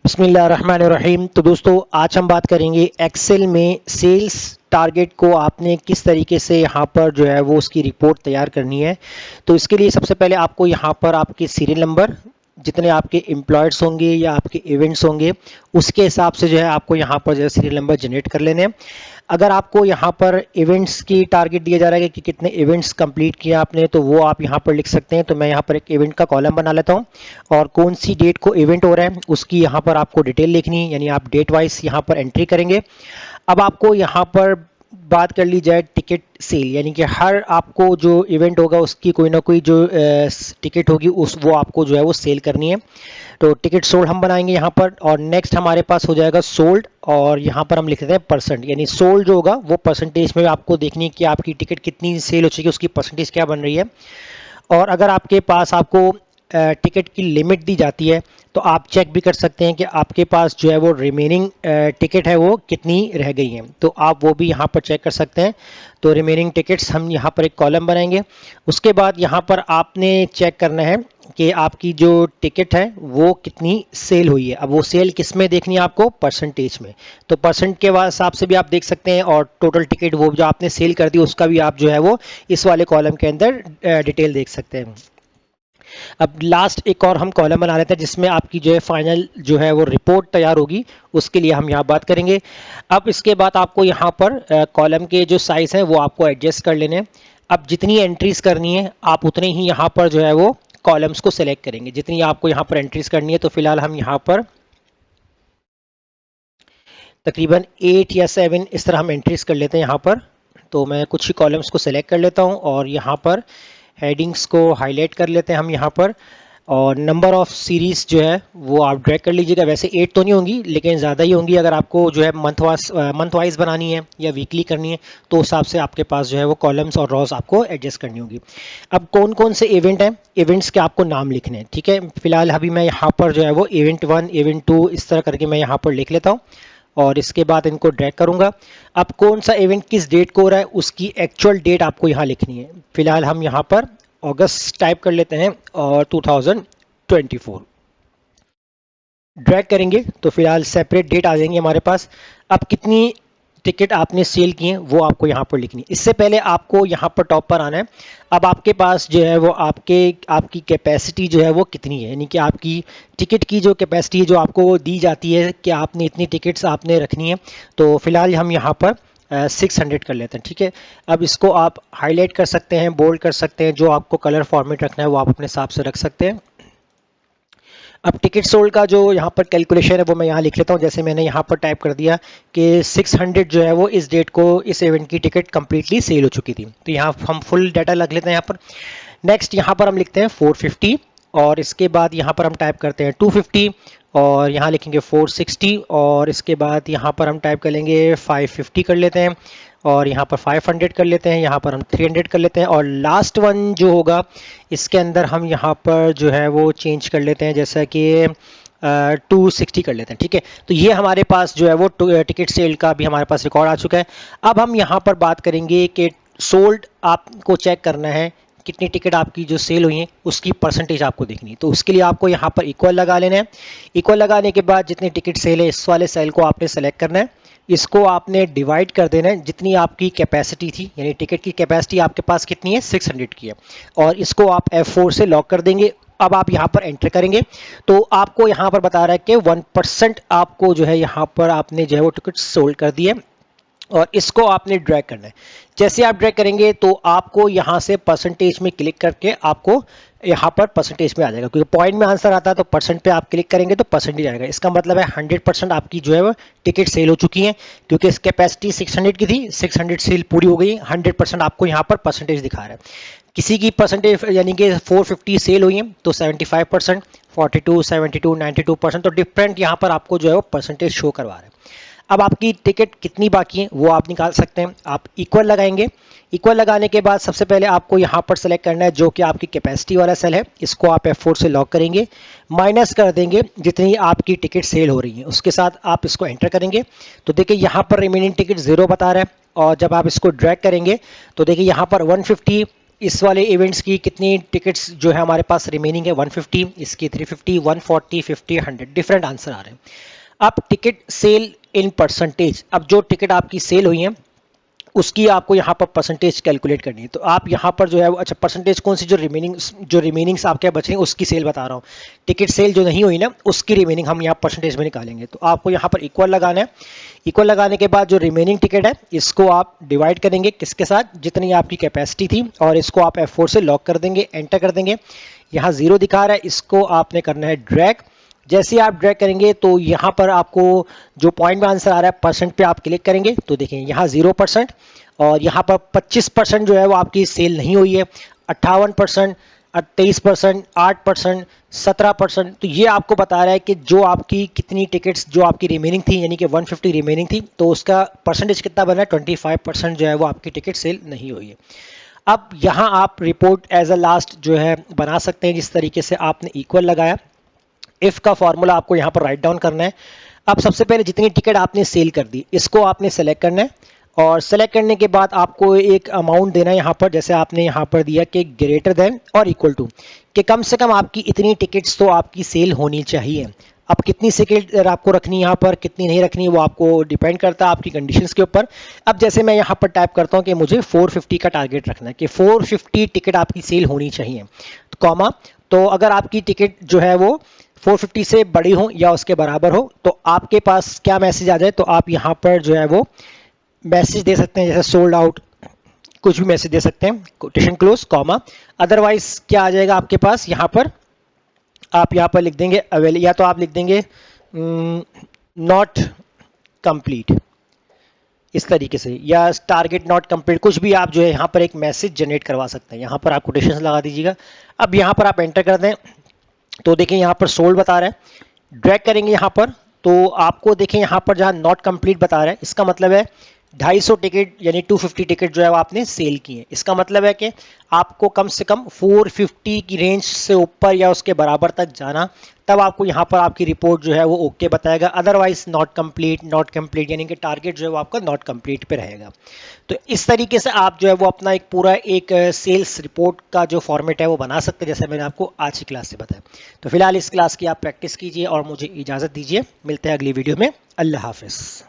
बिस्मिल्लाहिर्रहमानिर्रहीम। तो दोस्तों आज हम बात करेंगे एक्सेल में सेल्स टारगेट को आपने किस तरीके से यहाँ पर जो है वो उसकी रिपोर्ट तैयार करनी है। तो इसके लिए सबसे पहले आपको यहाँ पर आपके सीरियल नंबर, जितने आपके एम्प्लॉयड्स होंगे या आपके इवेंट्स होंगे, उसके हिसाब से जो है आपको यहाँ पर जो है सीरियल नंबर जनरेट कर लेने हैं। अगर आपको यहाँ पर इवेंट्स की टारगेट दिया जा रहा है कि कितने इवेंट्स कंप्लीट किए आपने, तो वो आप यहाँ पर लिख सकते हैं। तो मैं यहाँ पर एक इवेंट का कॉलम बना लेता हूँ और कौन सी डेट को इवेंट हो रहा है उसकी यहाँ पर आपको डिटेल लिखनी है, यानी आप डेट वाइज यहाँ पर एंट्री करेंगे। अब आपको यहाँ पर बात कर ली जाए टिकट सेल, यानी कि हर आपको जो इवेंट होगा उसकी कोई ना कोई जो टिकट होगी उस वो आपको जो है वो सेल करनी है। तो टिकट सोल्ड हम बनाएंगे यहाँ पर, और नेक्स्ट हमारे पास हो जाएगा सोल्ड, और यहाँ पर हम लिख देते हैं परसेंट, यानी सोल्ड जो होगा वो परसेंटेज में आपको देखनी है कि आपकी टिकट कितनी सेल हो चुकी है, उसकी परसेंटेज क्या बन रही है। और अगर आपके पास आपको टिकट की लिमिट दी जाती है तो आप चेक भी कर सकते हैं कि आपके पास जो है वो रिमेनिंग टिकट है वो कितनी रह गई हैं, तो आप वो भी यहाँ पर चेक कर सकते हैं। तो रिमेनिंग टिकट्स हम यहाँ पर एक कॉलम बनाएंगे। उसके बाद यहाँ पर आपने चेक करना है कि आपकी जो टिकट है वो कितनी सेल हुई है। अब वो सेल किस में देखनी है आपको? परसेंटेज में। तो परसेंट के हिसाब से भी आप देख सकते हैं, और टोटल टिकट वो जो आपने सेल कर दी उसका भी आप जो है वो इस वाले कॉलम के अंदर डिटेल देख सकते हैं। अब लास्ट एक और हम कॉलम बना लेते हैं जिसमें आपकी जो है फाइनल जो है वो रिपोर्ट तैयार होगी, उसके लिए हम यहाँ बात करेंगे। अब इसके बाद आपको यहाँ पर कॉलम के जो साइज है वो आपको एडजस्ट कर लेने हैं। अब जितनी एंट्रीज करनी है आप उतने ही यहाँ पर जो है वो कॉलम्स को सिलेक्ट करेंगे, जितनी आपको यहाँ पर एंट्रीज करनी है। तो फिलहाल हम यहाँ पर तकरीबन 8 या 7 इस तरह हम एंट्रीज कर लेते हैं यहाँ पर। तो मैं कुछ ही कॉलम्स को सिलेक्ट कर लेता हूँ और यहाँ पर हेडिंग्स को हाईलाइट कर लेते हैं हम यहाँ पर। और नंबर ऑफ सीरीज जो है वो आप ड्रैग कर लीजिएगा। वैसे 8 तो नहीं होंगी लेकिन ज़्यादा ही होंगी। अगर आपको जो है मंथ वाइज बनानी है या वीकली करनी है तो उस हिसाब से आपके पास जो है वो कॉलम्स और रॉज आपको एडजस्ट करनी होगी। अब कौन कौन से इवेंट हैं, इवेंट्स के आपको नाम लिखने हैं, ठीक है। फिलहाल अभी मैं यहाँ पर जो है वो इवेंट 1, इवेंट 2 इस तरह करके मैं यहाँ पर लिख लेता हूँ और इसके बाद इनको ड्रैग करूंगा। अब कौन सा इवेंट किस डेट को हो रहा है उसकी एक्चुअल डेट आपको यहाँ लिखनी है। फिलहाल हम यहाँ पर अगस्त टाइप कर लेते हैं और 2024 ड्रैग करेंगे तो फिलहाल सेपरेट डेट आ जाएंगे हमारे पास। अब कितनी टिकट आपने सेल की है वो आपको यहाँ पर लिखनी है। इससे पहले आपको यहाँ पर टॉप पर आना है। अब आपके पास जो है वो आपकी कैपेसिटी जो है वो कितनी है, यानी कि आपकी टिकट की जो कैपेसिटी है जो आपको दी जाती है कि आपने इतनी टिकट्स आपने रखनी है। तो फिलहाल हम यहाँ पर 600 कर लेते हैं, ठीक है। अब इसको आप हाईलाइट कर सकते हैं, बोल्ड कर सकते हैं, जो आपको कलर फॉर्मेट रखना है वो आप अपने हिसाब से रख सकते हैं। अब टिकट सोल्ड का जो यहाँ पर कैलकुलेशन है वो मैं यहाँ लिख लेता हूँ। जैसे मैंने यहाँ पर टाइप कर दिया कि 600 जो है वो इस डेट को इस इवेंट की टिकट कंप्लीटली सेल हो चुकी थी। तो यहाँ हम फुल डाटा लग लेते हैं यहाँ पर। नेक्स्ट यहाँ पर हम लिखते हैं 450 और इसके बाद यहाँ पर हम टाइप करते हैं 250 और यहाँ लिखेंगे 460 और इसके बाद यहाँ पर हम टाइप कर लेंगे 550 कर लेते हैं और यहाँ पर 500 कर लेते हैं, यहाँ पर हम 300 कर लेते हैं और लास्ट वन जो होगा इसके अंदर हम यहाँ पर जो है वो चेंज कर लेते हैं, जैसा कि 260 कर लेते हैं, ठीक है। तो ये हमारे पास जो है वो टिकट सेल का भी हमारे पास रिकॉर्ड आ चुका है। अब हम यहाँ पर बात करेंगे कि सोल्ड आपको चेक करना है, कितनी टिकट आपकी जो सेल हुई है उसकी परसेंटेज आपको देखनी है। तो उसके लिए आपको यहाँ पर इक्वल लगा लेना है। इक्वल लगाने के बाद जितनी टिकट सेल है इस वाले सेल को आपने सेलेक्ट करना है, इसको आपने डिवाइड कर देना है जितनी आपकी कैपेसिटी थी, यानी टिकट की कैपेसिटी आपके पास कितनी है 600 की है, और इसको आप F4 से लॉक कर देंगे। अब आप यहाँ पर एंटर करेंगे तो आपको यहाँ पर बता रहा है कि 1% आपको जो है यहाँ पर आपने जो है वो टिकट सोल्ड कर दी है और इसको आपने ड्रैग करना है। जैसे आप ड्रैग करेंगे तो आपको यहाँ से परसेंटेज में क्लिक करके आपको यहाँ पर परसेंटेज में आ जाएगा, क्योंकि पॉइंट में आंसर आता है तो परसेंट पे आप क्लिक करेंगे तो परसेंटेज आएगा। इसका मतलब है 100% आपकी जो है वो टिकट सेल हो चुकी है, क्योंकि इस कैपेसिटी 600 की थी, 600 सेल पूरी हो गई, 100% आपको यहाँ पर परसेंटेज दिखा रहा है। किसी की परसेंटेज यानी कि 450 सेल हुई है तो 75%, 42, 72, 92%, तो डिफरेंट यहाँ पर आपको जो है वो परसेंटेज शो करवा रहा है। अब आपकी टिकट कितनी बाकी है वो आप निकाल सकते हैं। आप इक्वल लगाएंगे, इक्वल लगाने के बाद सबसे पहले आपको यहाँ पर सेलेक्ट करना है जो कि आपकी कैपेसिटी वाला सेल है, इसको आप F4 से लॉक करेंगे, माइनस कर देंगे जितनी आपकी टिकट सेल हो रही है उसके साथ आप इसको एंटर करेंगे। तो देखिए यहाँ पर रिमेनिंग टिकट 0 बता रहा है, और जब आप इसको ड्रैग करेंगे तो देखिए यहाँ पर 150 इस वाले इवेंट्स की कितनी टिकट्स जो है हमारे पास रिमेनिंग है 150, इसकी 350, 140, 50, 100 डिफरेंट आंसर आ रहे हैं। अब टिकट सेल इन परसेंटेज, अब जो टिकट आपकी सेल हुई है उसकी आपको यहाँ पर परसेंटेज कैलकुलेट करनी है। तो आप यहाँ पर जो है अच्छा परसेंटेज कौन सी, जो रिमेनिंग्स आपके बचे हैं उसकी सेल बता रहा हूँ। टिकट सेल जो नहीं हुई ना उसकी रिमेनिंग हम यहाँ परसेंटेज में निकालेंगे। तो आपको यहाँ पर इक्वल लगाना है। इक्वल लगाने के बाद जो रिमेनिंग टिकट है इसको आप डिवाइड करेंगे किसके साथ, जितनी आपकी कैपेसिटी थी, और इसको आप F4 से लॉक कर देंगे, एंटर कर देंगे। यहाँ 0 दिखा रहा है, इसको आपने करना है ड्रैग। जैसे ही आप ड्रैग करेंगे तो यहाँ पर आपको जो पॉइंट में आंसर आ रहा है परसेंट पे आप क्लिक करेंगे तो देखिए यहाँ 0% और यहाँ पर 25% जो है वो आपकी सेल नहीं हुई है, 58%, 23%, 8%, 17%। तो ये आपको बता रहा है कि जो आपकी कितनी टिकट्स जो आपकी रिमेनिंग थी, यानी कि 150 रिमेनिंग थी, तो उसका परसेंटेज कितना बना है, 25% जो है वो आपकी टिकट सेल नहीं हुई है। अब यहाँ आप रिपोर्ट एज अ लास्ट जो है बना सकते हैं जिस तरीके से आपने इक्वल लगाया। इफ का फॉर्मूला आपको यहाँ पर राइट डाउन करना है। अब सबसे पहले जितनी टिकट आपने सेल कर दी इसको आपने सेलेक्ट करना है, और सेलेक्ट करने के बाद आपको एक अमाउंट देना है यहाँ पर, जैसे आपने यहाँ पर दिया कि ग्रेटर देन और इक्वल टू, कि कम से कम आपकी इतनी टिकट्स तो आपकी सेल होनी चाहिए। अब कितनी टिकट आपको रखनी है यहाँ पर, कितनी नहीं रखनी वो आपको डिपेंड करता है आपकी कंडीशंस के ऊपर। अब जैसे मैं यहाँ पर टाइप करता हूँ कि मुझे 450 का टारगेट रखना है, कि 450 टिकट आपकी सेल होनी चाहिए, तो कॉमा। तो अगर आपकी टिकट जो है वो 450 से बड़ी हो या उसके बराबर हो तो आपके पास क्या मैसेज आ जाए, तो आप यहाँ पर जो है वो मैसेज दे सकते हैं, जैसे सोल्ड आउट, कुछ भी मैसेज दे सकते हैं, कोटेशन क्लोज, कॉमा। अदरवाइज क्या आ जाएगा आपके पास, यहाँ पर आप यहाँ पर लिख देंगे अवेल, या तो आप लिख देंगे नॉट कंप्लीट इस तरीके से, या टारगेट नॉट कंप्लीट, कुछ भी आप जो है यहाँ पर एक मैसेज जनरेट करवा सकते हैं। यहाँ पर आप कोटेशन लगा दीजिएगा। अब यहाँ पर आप एंटर कर दें तो देखिए यहाँ पर सोल्ड बता रहा है। ड्रैग करेंगे यहाँ पर तो आपको देखें यहाँ पर जहाँ नॉट कंप्लीट बता रहा है, इसका मतलब है 250 टिकट यानी 250 टिकट जो है वो आपने सेल की है। इसका मतलब है कि आपको कम से कम 450 की रेंज से ऊपर या उसके बराबर तक जाना, तब आपको यहाँ पर आपकी रिपोर्ट जो है वो ओके बताएगा। अदरवाइज नॉट कंप्लीट यानी कि टारगेट जो है वो आपका नॉट कंप्लीट पे रहेगा। तो इस तरीके से आप जो है वो अपना एक पूरा एक सेल्स रिपोर्ट का जो फॉर्मेट है वो बना सकते हैं, जैसे मैंने आपको आज की क्लास से बताया। तो फिलहाल इस क्लास की आप प्रैक्टिस कीजिए और मुझे इजाज़त दीजिए। मिलते हैं अगली वीडियो में। अल्लाह हाफिज़।